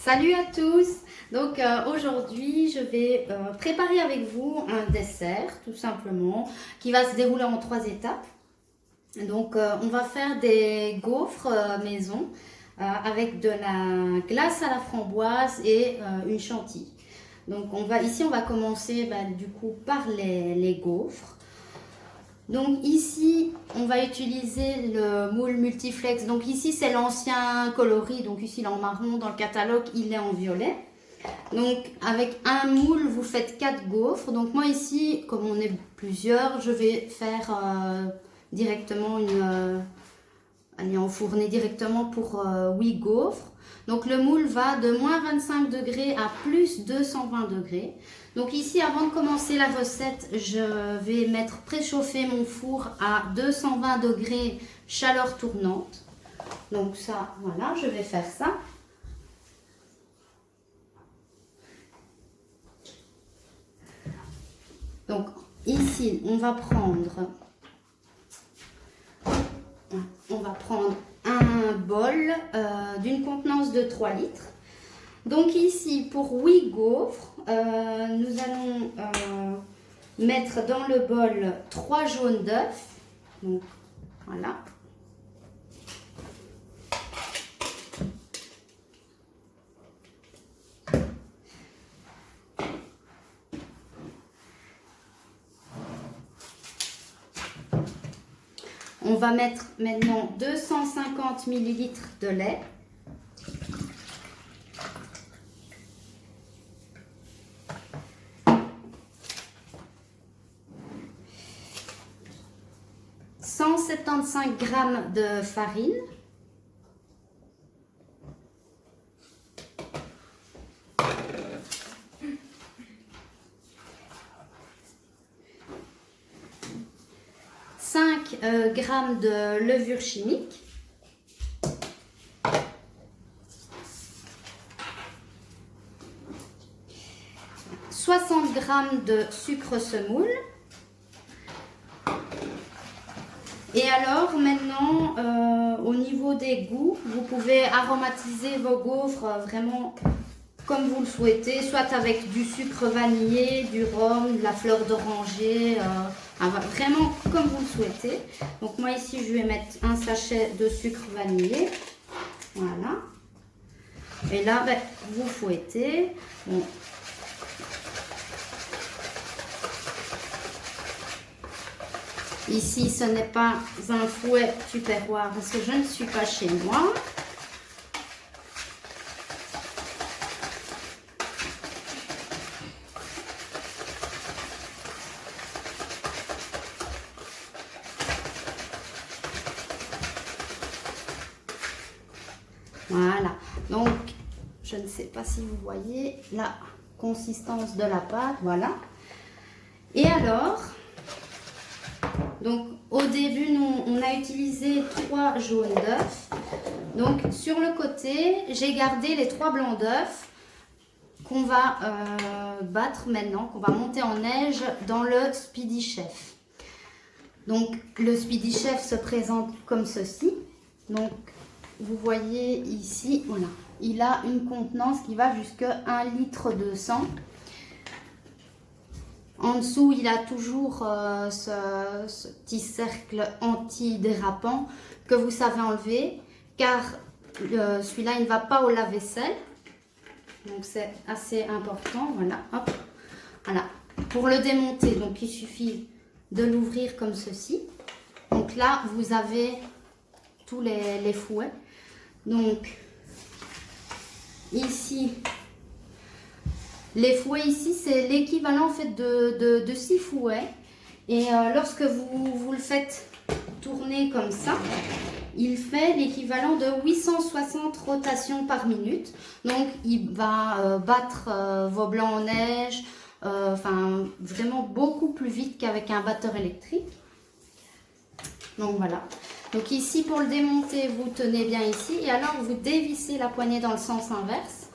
Salut à tous! Donc aujourd'hui je vais préparer avec vous un dessert tout simplement qui va se dérouler en 3 étapes. Donc on va faire des gaufres maison avec de la glace à la framboise et une chantilly. Donc ici on va commencer du coup par les gaufres. Donc ici, on va utiliser le moule multiflex. Donc ici, c'est l'ancien coloris. Donc ici, il est en marron. Dans le catalogue, il est en violet. Donc avec un moule, vous faites 4 gaufres. Donc moi ici, comme on est plusieurs, je vais faire directement aller enfourner directement pour 8 gaufres. Donc le moule va de moins 25 degrés à plus 220 degrés. Donc ici, avant de commencer la recette, je vais préchauffer mon four à 220 degrés chaleur tournante. Donc ça, voilà, je vais faire ça. Donc ici, on va prendre un bol d'une contenance de 3 litres. Donc ici, pour 8 gaufres, nous allons mettre dans le bol 3 jaunes d'œufs. Donc voilà. On va mettre maintenant 250 ml de lait. « 175 g de farine, g de levure chimique, 60 g de sucre semoule. Et alors maintenant, au niveau des goûts, vous pouvez aromatiser vos gaufres vraiment comme vous le souhaitez, soit avec du sucre vanillé, du rhum, de la fleur d'oranger, vraiment comme vous le souhaitez. Donc moi ici, je vais mettre un sachet de sucre vanillé. Voilà. Et là, vous fouettez. Bon. Ici, ce n'est pas un fouet tupperware parce que je ne suis pas chez moi. Voilà. Donc, je ne sais pas si vous voyez la consistance de la pâte. Voilà. Et alors... Donc au début, nous, on a utilisé 3 jaunes d'œufs. Donc sur le côté, j'ai gardé les 3 blancs d'œufs qu'on va battre maintenant, qu'on va monter en neige dans le Speedy Chef. Donc le Speedy Chef se présente comme ceci. Donc vous voyez ici, voilà, il a une contenance qui va jusqu'à 1,2 litre. En dessous, il a toujours ce petit cercle anti-dérapant que vous savez enlever car celui-là, il ne va pas au lave-vaisselle. Donc, c'est assez important. Voilà, hop. Voilà. Pour le démonter, donc il suffit de l'ouvrir comme ceci. Donc là, vous avez tous les fouets. Donc, ici... Les fouets ici, c'est l'équivalent en fait de 6 fouets. Et lorsque vous le faites tourner comme ça, il fait l'équivalent de 860 rotations par minute. Donc, il va battre vos blancs en neige, enfin vraiment beaucoup plus vite qu'avec un batteur électrique. Donc, voilà. Donc, ici, pour le démonter, vous tenez bien ici. Et alors, vous dévissez la poignée dans le sens inverse.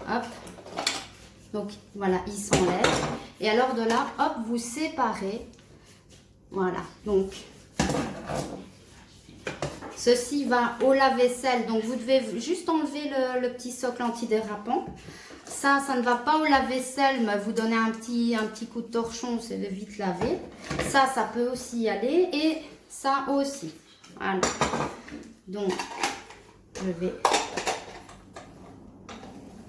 Hop. Donc voilà, il s'enlève. Et alors de là, hop, vous séparez. Voilà, donc Ceci va au lave-vaisselle, donc vous devez juste enlever le petit socle antidérapant. Ça ne va pas au lave-vaisselle, mais vous donnez un petit coup de torchon, c'est de vite laver. Ça peut aussi y aller et ça aussi. Voilà. Donc, je vais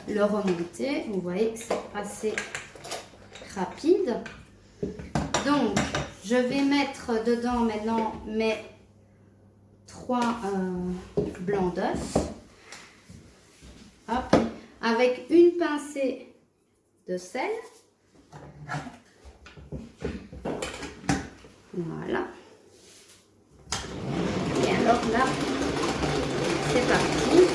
le remonter. Vous voyez que c'est assez rapide. Donc, je vais mettre dedans maintenant mes 3 blancs d'œufs. Hop. Avec une pincée de sel. Voilà. Et alors là, c'est parti.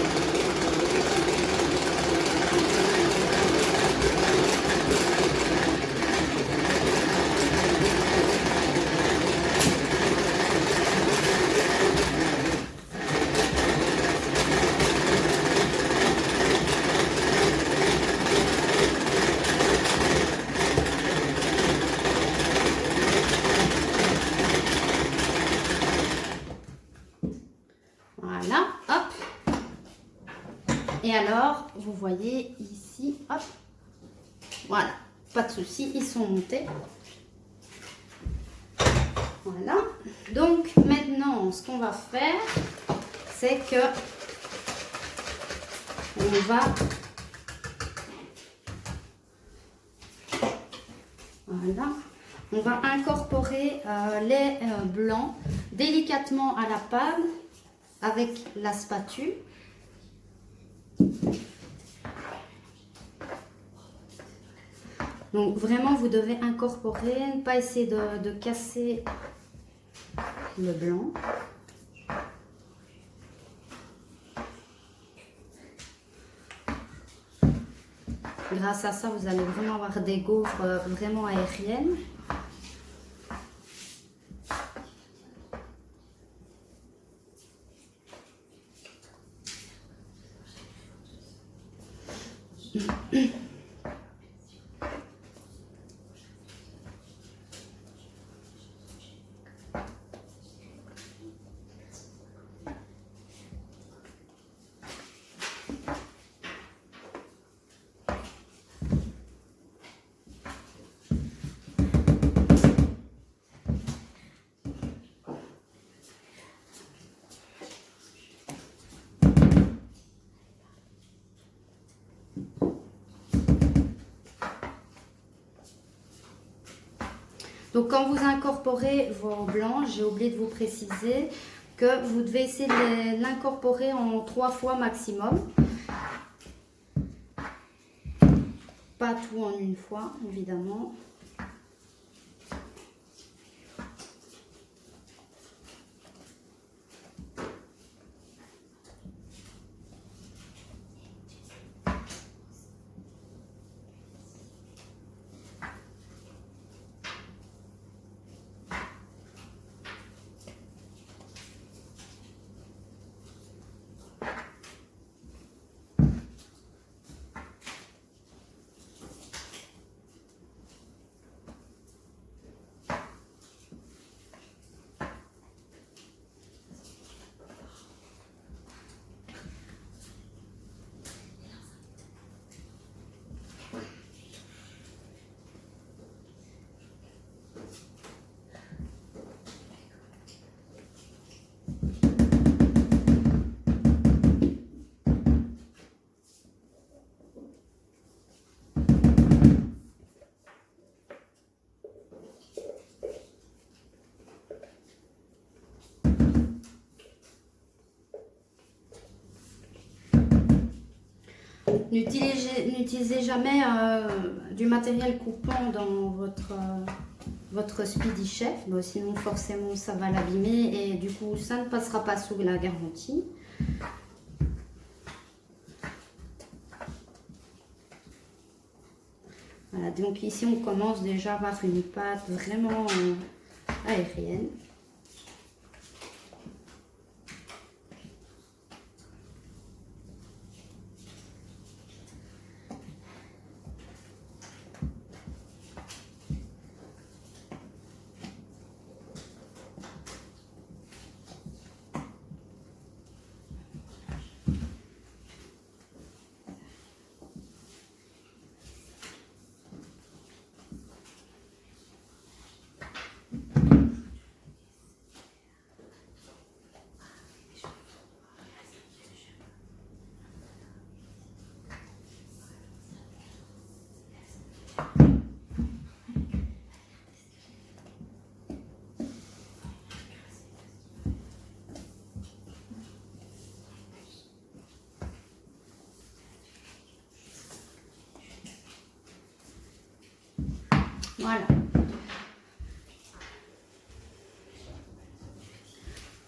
Voilà, hop. Et alors, vous voyez ici, hop. Voilà, pas de souci, ils sont montés. Voilà. Donc maintenant, ce qu'on va faire, c'est que on va incorporer les blancs délicatement à la panne avec la spatule. Donc vraiment, vous devez incorporer, ne pas essayer de casser le blanc. Grâce à ça, vous allez vraiment avoir des gaufres vraiment aériennes. Donc quand vous incorporez vos blancs, j'ai oublié de vous préciser que vous devez essayer de l'incorporer en 3 fois maximum. Pas tout en une fois, évidemment. N'utilisez jamais du matériel coupant dans votre Speedy Chef, bon, sinon forcément ça va l'abîmer et du coup ça ne passera pas sous la garantie. Voilà, donc ici on commence déjà par une pâte vraiment aérienne. Voilà.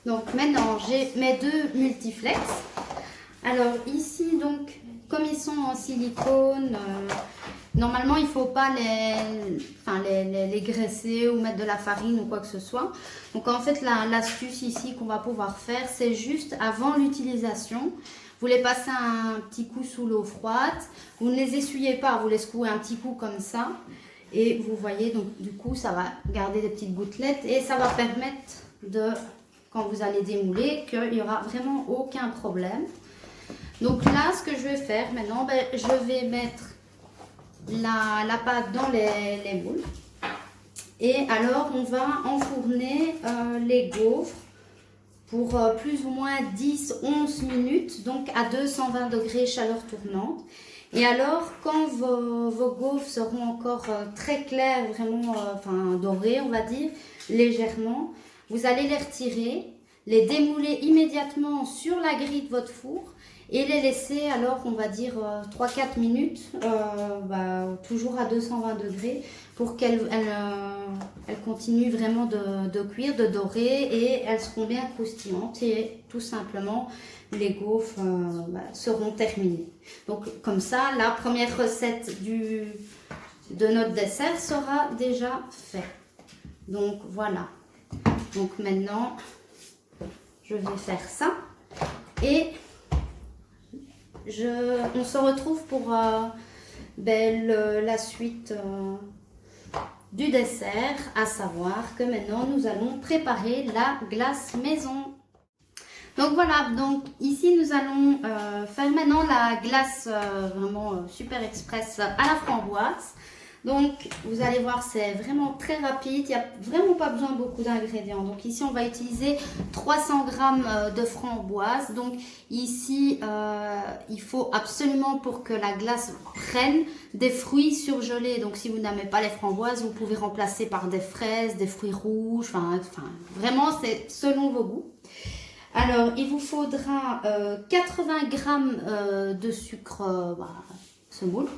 Donc maintenant, j'ai mes deux multiflex. Alors ici, donc, comme ils sont en silicone, normalement, il ne faut pas les graisser ou mettre de la farine ou quoi que ce soit. Donc en fait, l'astuce ici qu'on va pouvoir faire, c'est juste avant l'utilisation. Vous les passez un petit coup sous l'eau froide. Vous ne les essuyez pas, vous les secouez un petit coup comme ça. Et vous voyez, donc du coup, ça va garder des petites gouttelettes et ça va permettre de, quand vous allez démouler, qu'il n'y aura vraiment aucun problème. Donc là, ce que je vais faire maintenant, je vais mettre la pâte dans les moules. Et alors, on va enfourner les gaufres pour plus ou moins 10-11 minutes, donc à 220 degrés chaleur tournante. Et alors, quand vos gaufres seront encore très claires, vraiment dorées, on va dire, légèrement, vous allez les retirer, les démouler immédiatement sur la grille de votre four et les laisser alors, on va dire, 3-4 minutes, toujours à 220 degrés, pour qu'elles continuent vraiment de cuire, de dorer, et elles seront bien croustillantes et tout simplement les gaufres seront terminées. Donc comme ça, la première recette de notre dessert sera déjà faite. Donc voilà. Donc maintenant, je vais faire ça et on se retrouve pour la suite du dessert, à savoir que maintenant nous allons préparer la glace maison. Donc voilà, donc ici nous allons faire maintenant la glace vraiment super express à la framboise. Donc vous allez voir, c'est vraiment très rapide, il n'y a vraiment pas besoin de beaucoup d'ingrédients. Donc ici on va utiliser 300 g de framboise. Donc ici il faut absolument, pour que la glace prenne, des fruits surgelés. Donc si vous n'aimez pas les framboises, vous pouvez remplacer par des fraises, des fruits rouges, vraiment c'est selon vos goûts. Alors il vous faudra 80 g de sucre semoule.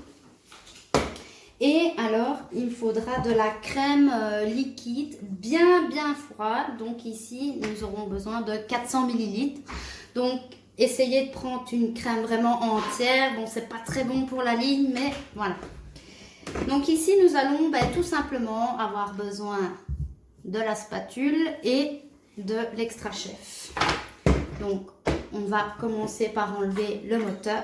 Et alors, il faudra de la crème liquide bien froide. Donc ici, nous aurons besoin de 400 ml. Donc, essayez de prendre une crème vraiment entière. Bon, c'est pas très bon pour la ligne, mais voilà. Donc ici, nous allons tout simplement avoir besoin de la spatule et de l'extra chef. Donc, on va commencer par enlever le moteur.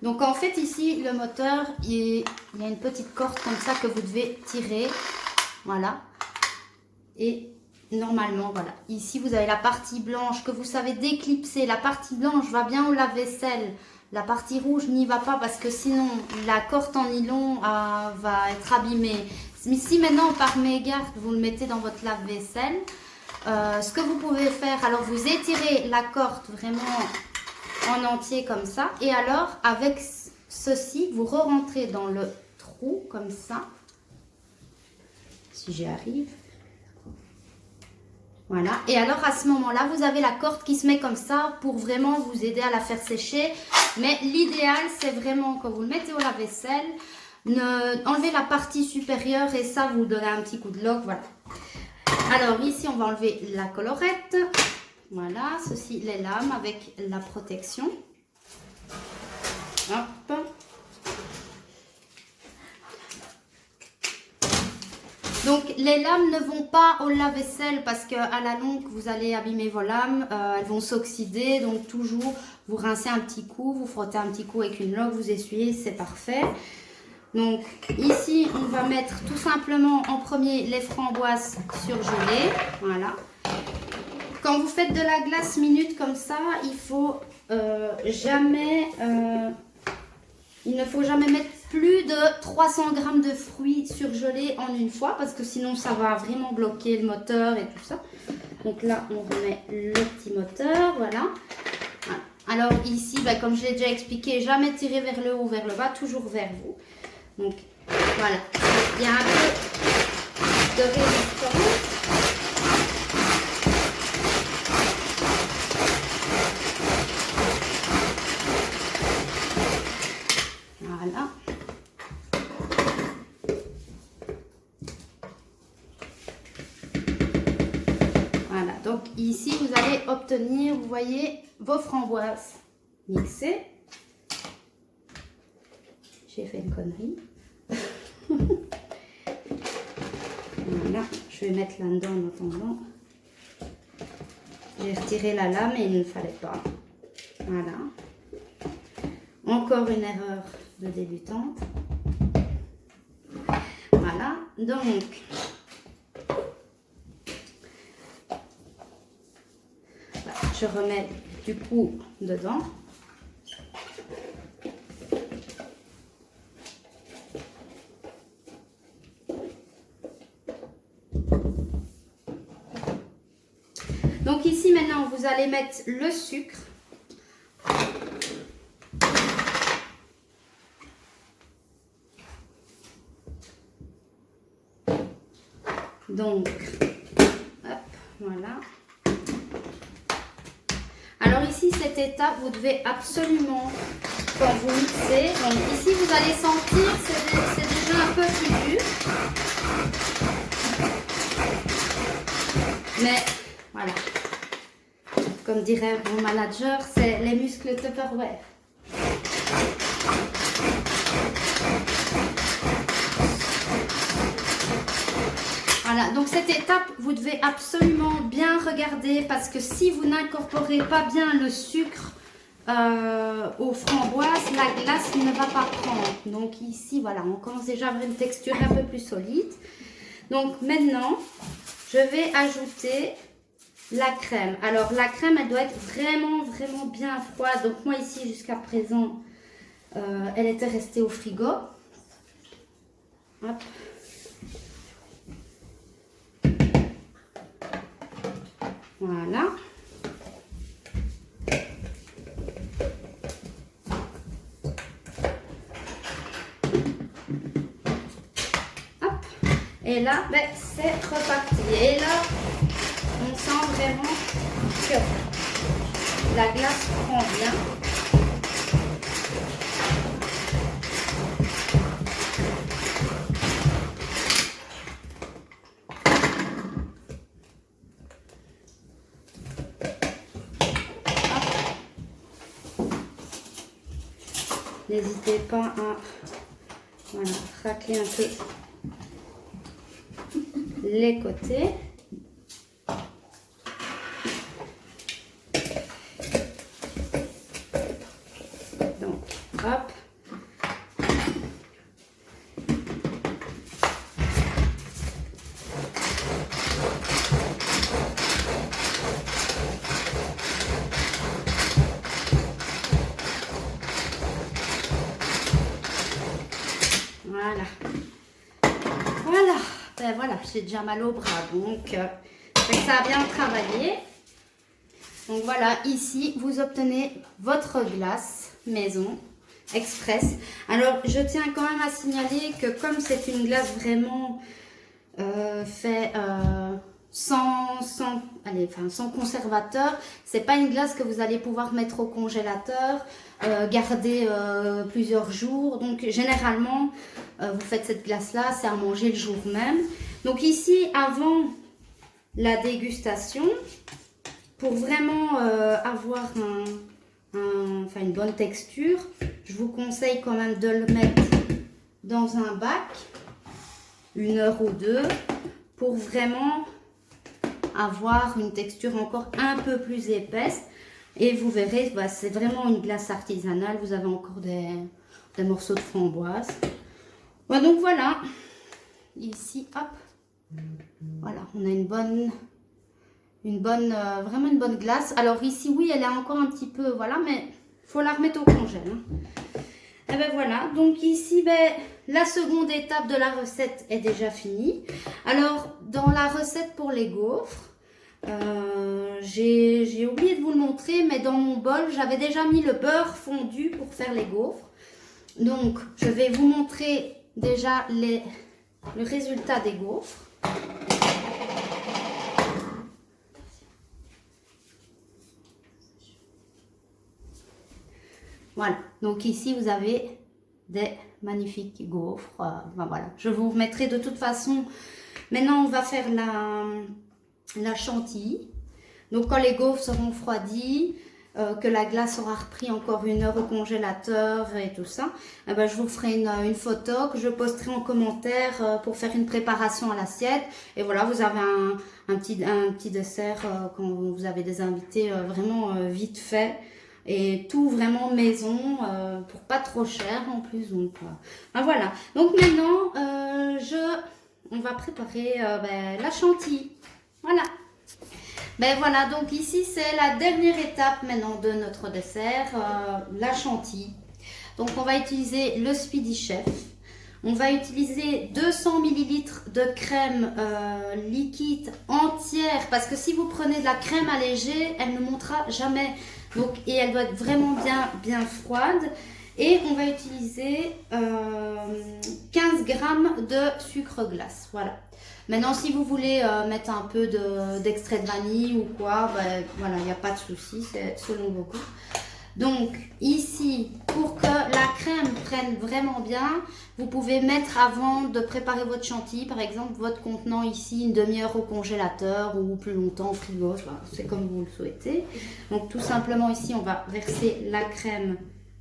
Donc en fait ici le moteur, il y a une petite corde comme ça que vous devez tirer, voilà, et normalement voilà, ici vous avez la partie blanche que vous savez déclipser. La partie blanche va bien au lave-vaisselle, la partie rouge n'y va pas parce que sinon la corde en nylon va être abîmée. Mais si maintenant par mégarde vous le mettez dans votre lave-vaisselle, ce que vous pouvez faire, alors vous étirez la corde vraiment en entier comme ça, et alors avec ceci vous re-rentrez dans le trou comme ça, si j'y arrive, voilà. Et alors à ce moment là vous avez la corde qui se met comme ça pour vraiment vous aider à la faire sécher. Mais l'idéal c'est vraiment quand vous le mettez au lave-vaisselle, enlevez la partie supérieure et ça vous donnez un petit coup de lock, voilà. Alors ici on va enlever la collerette. Voilà, ceci les lames avec la protection. Hop. Donc les lames ne vont pas au lave-vaisselle parce qu'à la longue vous allez abîmer vos lames, elles vont s'oxyder. Donc toujours vous rincez un petit coup, vous frottez un petit coup avec une loque, vous essuyez, c'est parfait. Donc ici on va mettre tout simplement en premier les framboises surgelées, voilà. Quand vous faites de la glace minute comme ça, il ne faut jamais mettre plus de 300 g de fruits surgelés en une fois parce que sinon ça va vraiment bloquer le moteur et tout ça. Donc là, on remet le petit moteur, voilà. Alors ici, comme je l'ai déjà expliqué, jamais tirer vers le haut ou vers le bas, toujours vers vous. Donc voilà, il y a un peu de résistance. Voilà. obtenir, vous voyez, vos framboises mixées. J'ai fait une connerie. Voilà, je vais mettre là-dedans en attendant. J'ai retiré la lame et il ne fallait pas. Voilà. Encore une erreur de débutante. Voilà, donc je remets du coup dedans. Donc ici maintenant vous allez mettre le sucre. Donc, hop, voilà. Alors ici, cette étape, vous devez absolument, quand vous mixez, donc ici vous allez sentir, c'est déjà un peu plus dur. Mais, voilà. Comme dirait mon manager, c'est les muscles Tupperware. Voilà, donc cette étape, vous devez absolument bien regarder parce que si vous n'incorporez pas bien le sucre aux framboises, la glace ne va pas prendre. Donc ici, voilà, on commence déjà à avoir une texture un peu plus solide. Donc maintenant, je vais ajouter la crème. Alors la crème, elle doit être vraiment bien froide. Donc moi ici, jusqu'à présent, elle était restée au frigo. Hop. Voilà. Hop. Et là, ben, c'est reparti. Et là, on sent vraiment que la glace prend bien. N'hésitez pas à voilà, racler un peu les côtés. Donc, hop. Voilà. Voilà. Ben voilà, j'ai déjà mal au bras, donc ça a bien travaillé. Donc voilà, ici, vous obtenez votre glace maison express. Alors, je tiens quand même à signaler que comme c'est une glace vraiment faite sans conservateur, c'est pas une glace que vous allez pouvoir mettre au congélateur, garder plusieurs jours. Donc généralement vous faites cette glace là, c'est à manger le jour même. Donc ici, avant la dégustation, pour vraiment avoir une bonne texture, je vous conseille quand même de le mettre dans un bac 1 heure ou 2 pour vraiment avoir une texture encore un peu plus épaisse. Et vous verrez, bah, c'est vraiment une glace artisanale. Vous avez encore des morceaux de framboise. Ouais, donc voilà. Ici, hop. Voilà, on a vraiment une bonne glace. Alors ici, oui, elle est encore un petit peu, voilà, mais il faut la remettre au congèle. Hein. Et ben voilà, donc ici, ben, la seconde étape de la recette est déjà finie. Alors, dans la recette pour les gaufres, j'ai oublié de vous le montrer, mais dans mon bol, j'avais déjà mis le beurre fondu pour faire les gaufres. Donc, je vais vous montrer déjà le résultat des gaufres. Voilà, donc ici vous avez des magnifiques gaufres. Ben voilà, je vous remettrai de toute façon. Maintenant, on va faire la chantilly. Donc quand les gaufres seront refroidies, que la glace aura repris encore 1 heure au congélateur et tout ça, eh ben, je vous ferai une photo que je posterai en commentaire pour faire une préparation à l'assiette. Et voilà, vous avez un petit dessert quand vous avez des invités vraiment vite fait. Et tout vraiment maison pour pas trop cher en plus. Donc ben voilà. Donc maintenant, on va préparer ben, la chantilly. Voilà. Ben voilà, donc ici c'est la dernière étape maintenant de notre dessert, la chantilly. Donc on va utiliser le Speedy Chef. On va utiliser 200 ml de crème liquide entière parce que si vous prenez de la crème allégée, elle ne montera jamais. Donc, et elle doit être vraiment bien froide. Et on va utiliser 15 g de sucre glace. Voilà. Maintenant, si vous voulez mettre un peu d'extrait de vanille ou quoi, ben, voilà, il n'y a pas de souci, c'est selon vos goûts. Donc, ici, pour que la crème prenne vraiment bien, vous pouvez mettre avant de préparer votre chantilly, par exemple, votre contenant ici, 1/2 heure au congélateur ou plus longtemps au frigo, c'est comme vous le souhaitez. Donc, tout simplement, ici, on va verser la crème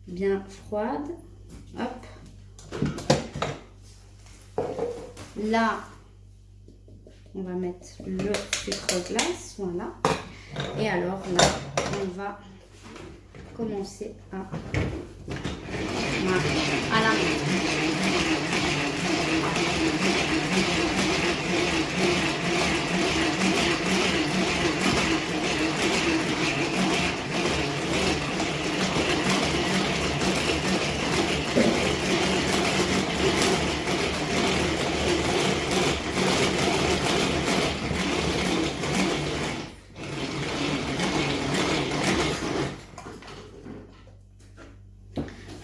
bien froide. Hop. Là, on va mettre le sucre glace, voilà. Et alors là, on va commencer à la mettre.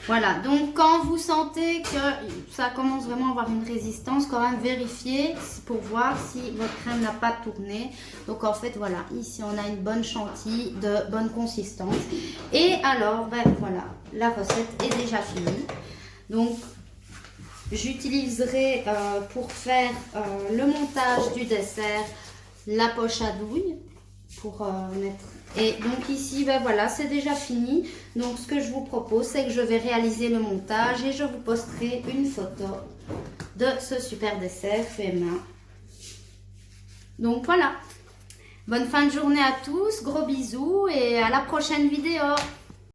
Voilà, donc quand vous sentez que ça commence vraiment à avoir une résistance, quand même vérifiez pour voir si votre crème n'a pas tourné. Donc en fait voilà, ici on a une bonne chantilly de bonne consistance. Et alors, ben voilà, la recette est déjà finie. Donc j'utiliserai pour faire le montage du dessert la poche à douille pour mettre. Et donc ici, ben voilà, c'est déjà fini. Donc ce que je vous propose, c'est que je vais réaliser le montage et je vous posterai une photo de ce super dessert fait main. Donc voilà. Bonne fin de journée à tous, gros bisous et à la prochaine vidéo.